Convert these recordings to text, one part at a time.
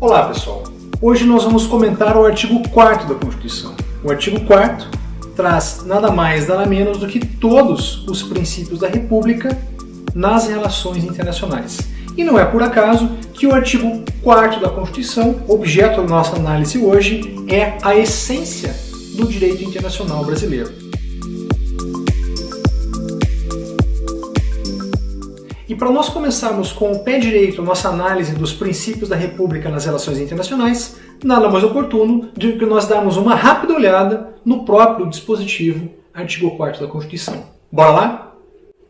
Olá pessoal, hoje nós vamos comentar o artigo 4º da Constituição. O artigo 4º traz nada mais, nada menos do que todos os princípios da República nas relações internacionais. E não é por acaso que o artigo 4º da Constituição, objeto da nossa análise hoje, é a essência do direito internacional brasileiro. E para nós começarmos com o pé direito a nossa análise dos princípios da República nas relações internacionais, nada mais oportuno do que nós darmos uma rápida olhada no próprio dispositivo artigo 4º da Constituição. Bora lá?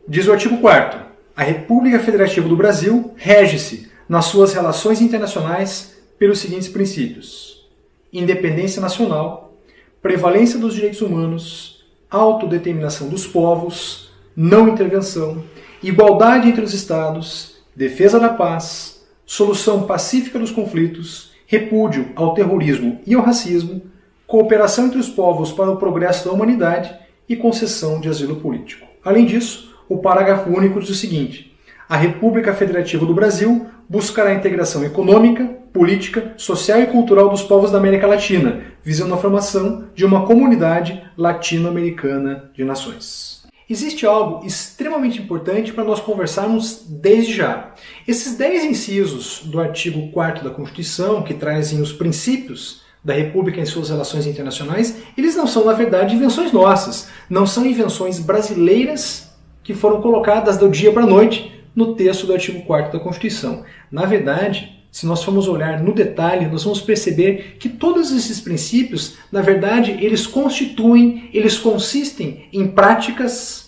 Diz o artigo 4º: a República Federativa do Brasil rege-se nas suas relações internacionais pelos seguintes princípios: independência nacional, prevalência dos direitos humanos, autodeterminação dos povos, não intervenção, igualdade entre os Estados, defesa da paz, solução pacífica dos conflitos, repúdio ao terrorismo e ao racismo, cooperação entre os povos para o progresso da humanidade e concessão de asilo político. Além disso, o parágrafo único diz o seguinte: a República Federativa do Brasil buscará a integração econômica, política, social e cultural dos povos da América Latina, visando a formação de uma comunidade latino-americana de nações. Existe algo extremamente importante para nós conversarmos desde já. Esses 10 incisos do artigo 4º da Constituição, que trazem os princípios da República em suas relações internacionais, eles não são, na verdade, invenções nossas. Não são invenções brasileiras que foram colocadas do dia para a noite no texto do artigo 4º da Constituição. Na verdade, se nós formos olhar no detalhe, nós vamos perceber que todos esses princípios, na verdade, eles consistem em práticas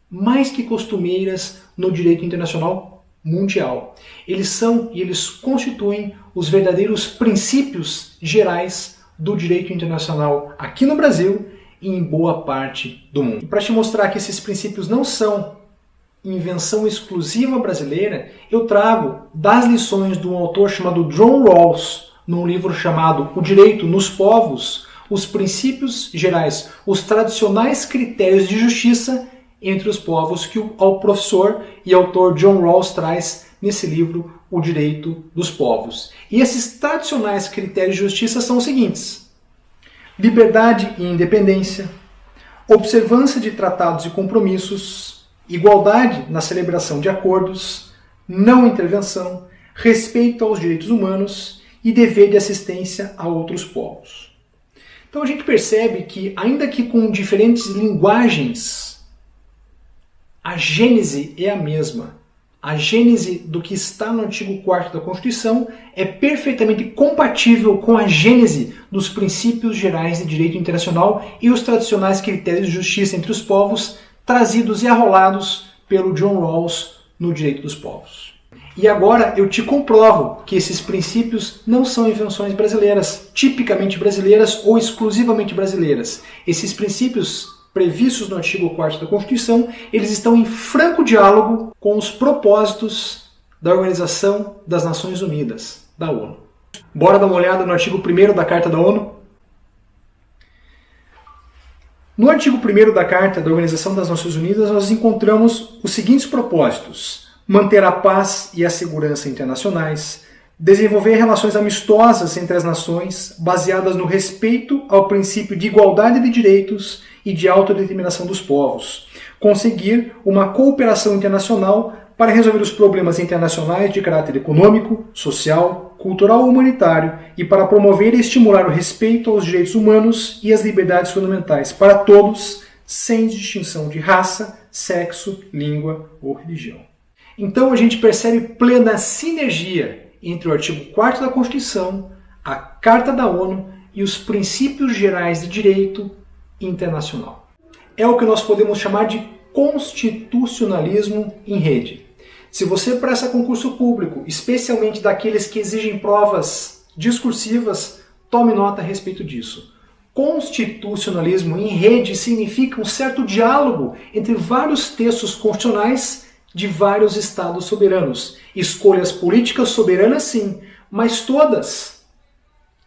mais que costumeiras no direito internacional mundial. Eles são e eles constituem os verdadeiros princípios gerais do direito internacional aqui no Brasil e em boa parte do mundo. Para te mostrar que esses princípios não são invenção exclusiva brasileira, eu trago das lições de um autor chamado John Rawls, num livro chamado O Direito nos Povos, os princípios gerais, os tradicionais critérios de justiça entre os povos que o professor e autor John Rawls traz nesse livro O Direito dos Povos. E esses tradicionais critérios de justiça são os seguintes: liberdade e independência, observância de tratados e compromissos, igualdade na celebração de acordos, não intervenção, respeito aos direitos humanos e dever de assistência a outros povos. Então a gente percebe que, ainda que com diferentes linguagens, a gênese é a mesma. A gênese do que está no artigo 4º da Constituição é perfeitamente compatível com a gênese dos princípios gerais de direito internacional e os tradicionais critérios de justiça entre os povos, trazidos e arrolados pelo John Rawls no Direito dos Povos. E agora eu te comprovo que esses princípios não são invenções brasileiras, tipicamente brasileiras ou exclusivamente brasileiras. Esses princípios previstos no artigo 4º da Constituição, eles estão em franco diálogo com os propósitos da Organização das Nações Unidas, da ONU. Bora dar uma olhada no artigo 1º da Carta da ONU? No artigo 1º da Carta da Organização das Nações Unidas, nós encontramos os seguintes propósitos: manter a paz e a segurança internacionais, desenvolver relações amistosas entre as nações, baseadas no respeito ao princípio de igualdade de direitos e de autodeterminação dos povos, conseguir uma cooperação internacional para resolver os problemas internacionais de caráter econômico, social, cultural ou humanitário e para promover e estimular o respeito aos direitos humanos e às liberdades fundamentais para todos, sem distinção de raça, sexo, língua ou religião. Então a gente percebe plena sinergia entre o artigo 4º da Constituição, a Carta da ONU e os princípios gerais de direito internacional. É o que nós podemos chamar de constitucionalismo em rede. Se você presta concurso público, especialmente daqueles que exigem provas discursivas, tome nota a respeito disso. Constitucionalismo em rede significa um certo diálogo entre vários textos constitucionais de vários estados soberanos. Escolhas políticas soberanas, sim, mas todas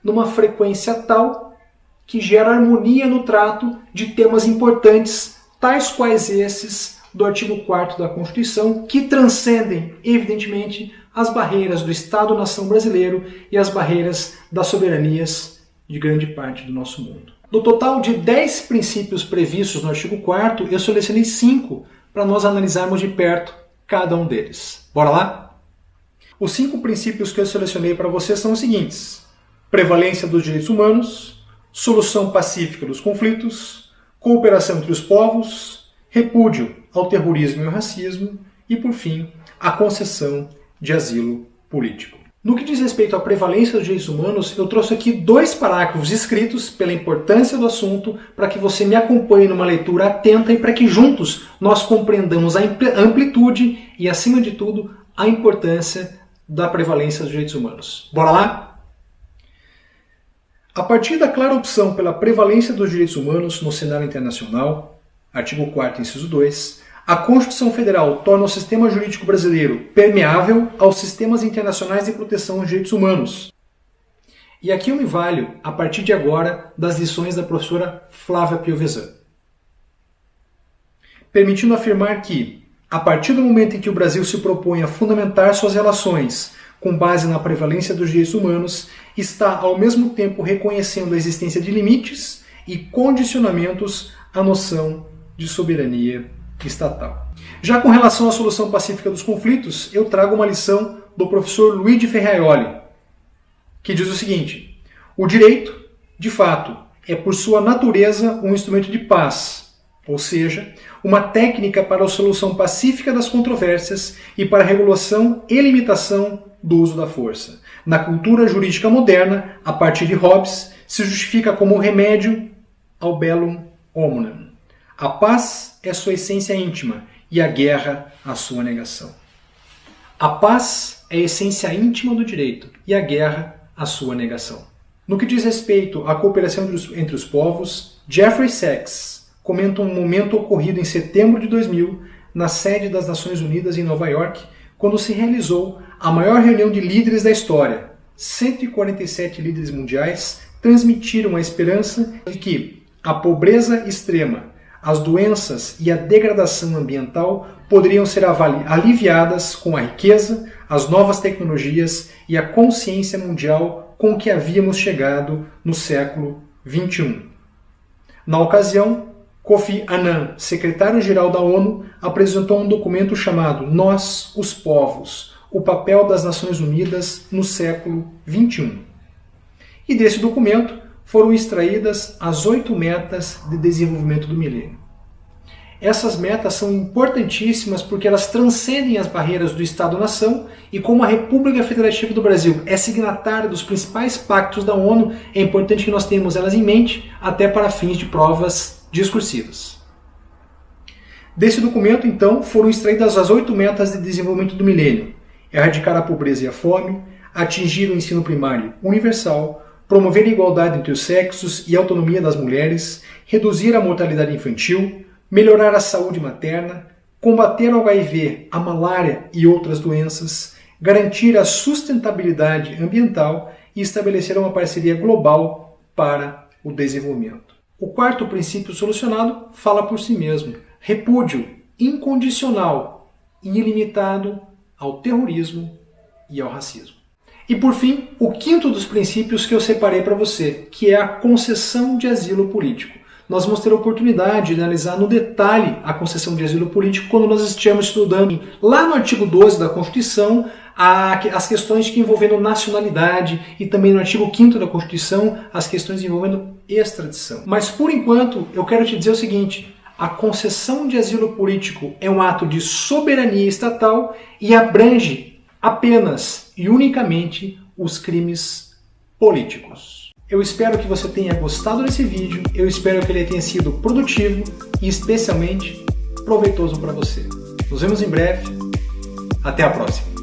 numa frequência tal que gera harmonia no trato de temas importantes, tais quais esses do artigo 4º da Constituição, que transcendem, evidentemente, as barreiras do Estado-nação brasileiro e as barreiras das soberanias de grande parte do nosso mundo. No total de 10 princípios previstos no artigo 4º, eu selecionei 5 para nós analisarmos de perto cada um deles. Bora lá? Os 5 princípios que eu selecionei para vocês são os seguintes: prevalência dos direitos humanos, solução pacífica dos conflitos, cooperação entre os povos, repúdio ao terrorismo e ao racismo e, por fim, a concessão de asilo político. No que diz respeito à prevalência dos direitos humanos, eu trouxe aqui 2 parágrafos escritos pela importância do assunto para que você me acompanhe numa leitura atenta e para que juntos nós compreendamos a amplitude e, acima de tudo, a importância da prevalência dos direitos humanos. Bora lá? A partir da clara opção pela prevalência dos direitos humanos no cenário internacional, artigo 4º, inciso 2, a Constituição Federal torna o sistema jurídico brasileiro permeável aos sistemas internacionais de proteção aos direitos humanos. E aqui eu me valho, a partir de agora, das lições da professora Flávia Piovesan, permitindo afirmar que, a partir do momento em que o Brasil se propõe a fundamentar suas relações com base na prevalência dos direitos humanos, está ao mesmo tempo reconhecendo a existência de limites e condicionamentos à noção de soberania estatal. Já com relação à solução pacífica dos conflitos, eu trago uma lição do professor Luigi Ferraioli, que diz o seguinte: o direito, de fato, é por sua natureza um instrumento de paz, ou seja, uma técnica para a solução pacífica das controvérsias e para a regulação e limitação do uso da força. Na cultura jurídica moderna, a partir de Hobbes, se justifica como remédio ao bellum omnem. A paz é sua essência íntima e a guerra a sua negação. A paz é a essência íntima do direito e a guerra a sua negação. No que diz respeito à cooperação entre os povos, Jeffrey Sachs comenta um momento ocorrido em setembro de 2000 na sede das Nações Unidas em Nova York, quando se realizou a maior reunião de líderes da história. 147 líderes mundiais transmitiram a esperança de que a pobreza extrema, as doenças e a degradação ambiental poderiam ser aliviadas com a riqueza, as novas tecnologias e a consciência mundial com que havíamos chegado no século XXI. Na ocasião, Kofi Annan, secretário-geral da ONU, apresentou um documento chamado Nós, os Povos, o papel das Nações Unidas no século XXI. E desse documento foram extraídas as 8 metas de desenvolvimento do milênio. Essas metas são importantíssimas porque elas transcendem as barreiras do Estado-nação e como a República Federativa do Brasil é signatária dos principais pactos da ONU, é importante que nós tenhamos elas em mente até para fins de provas discursivas. Desse documento, então, foram extraídas as 8 metas de desenvolvimento do milênio: erradicar a pobreza e a fome, atingir o ensino primário universal, promover a igualdade entre os sexos e a autonomia das mulheres, reduzir a mortalidade infantil, melhorar a saúde materna, combater o HIV, a malária e outras doenças, garantir a sustentabilidade ambiental e estabelecer uma parceria global para o desenvolvimento. O 4º princípio solucionado fala por si mesmo: repúdio incondicional e ilimitado ao terrorismo e ao racismo. E por fim, o 5º dos princípios que eu separei para você, que é a concessão de asilo político. Nós vamos ter a oportunidade de analisar no detalhe a concessão de asilo político quando nós estivermos estudando lá no artigo 12 da Constituição as questões que envolvendo nacionalidade e também no artigo 5º da Constituição as questões envolvendo extradição. Mas por enquanto eu quero te dizer o seguinte: a concessão de asilo político é um ato de soberania estatal e abrange apenas e unicamente os crimes políticos. Eu espero que você tenha gostado desse vídeo, eu espero que ele tenha sido produtivo e especialmente proveitoso para você. Nos vemos em breve, até a próxima!